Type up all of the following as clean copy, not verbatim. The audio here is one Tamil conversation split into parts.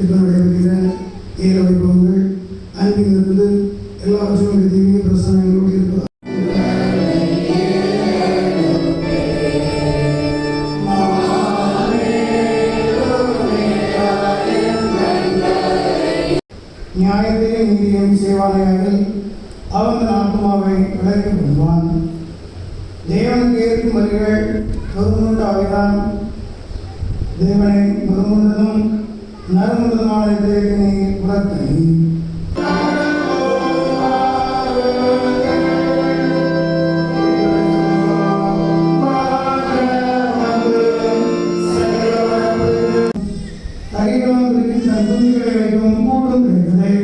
இப்போ நடைபெறுகிற ஏல வைபவங்கள் அன்பிலிருந்து எல்லாவற்றும் தெய்வீக பிரசனங்களோடு இருப்பதாக நியாயத்தையும் நீதியையும் செய்வானையாகில் அவன் தன் ஆத்மாவை விளக்கி கொள்வான். தேவனுக்கு ஏற்கும் வழிகள் ஒருமுண்ட அவைதான். தேவனை ஒருமுண்டதும் நறுமுண்டதுமான இதயத்தினை உணர்த்தனி. தகைகளும் குறித்து தன் துணிகளை வைக்கும் கூடும் கிடைத்ததை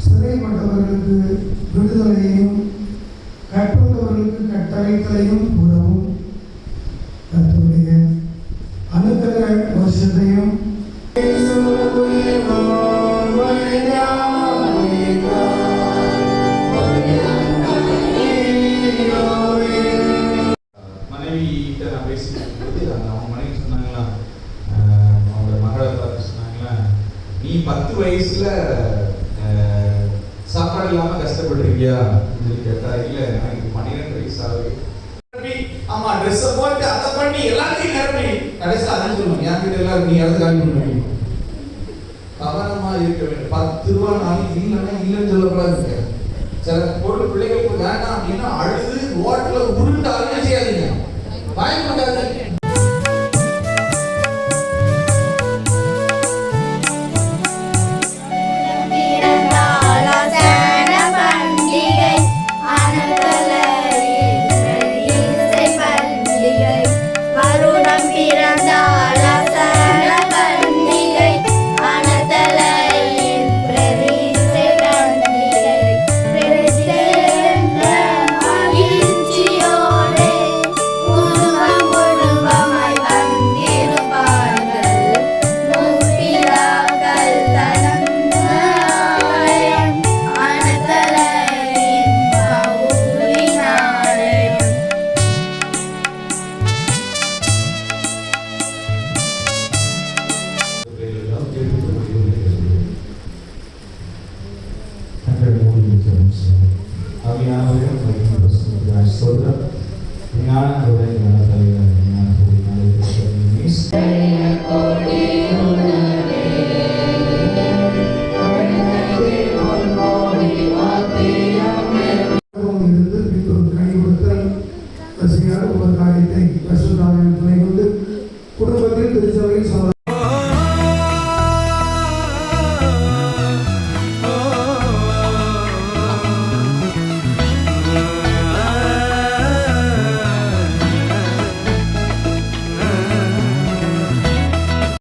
சிறைப்பட்டவர்களுக்கு விடுதலையையும் கற்பட்டவர்களுக்கு கட்டளைகளையும் உறவும் கர்த்தருடைய அனுக்கிரக வருஷத்தையும் மனைவிகிட்ட நான் பேசிட்டு அவங்க மனைவி சொன்னாங்களா, அவங்க மகளை பார்த்து சொன்னாங்களா, நீ 10 வயசுல சாப்பாடு இல்லாம கஷ்டப்பட்டிருக்கியா சொல்லி கேட்டா, இல்ல எனக்கு 12 வயசு ஆகுது. ஆமா ட்ரெஸ் போட்டு அதை பண்ணி எல்லாத்தையும் நிரப்பி கடைசியில் அதான் சொல்லுவாங்க, என்கிட்ட எல்லாரும் நீ அதை காலி பண்ணுவீங்க. கவனமா இருக்க வேண்டும். 10 ரூபா நாளைக்கு இல்லைன்னா இல்லைன்னு சொல்லக்கூடாது. சில பொருள் பிள்ளைகளுக்கு வேண்டாம் அப்படின்னா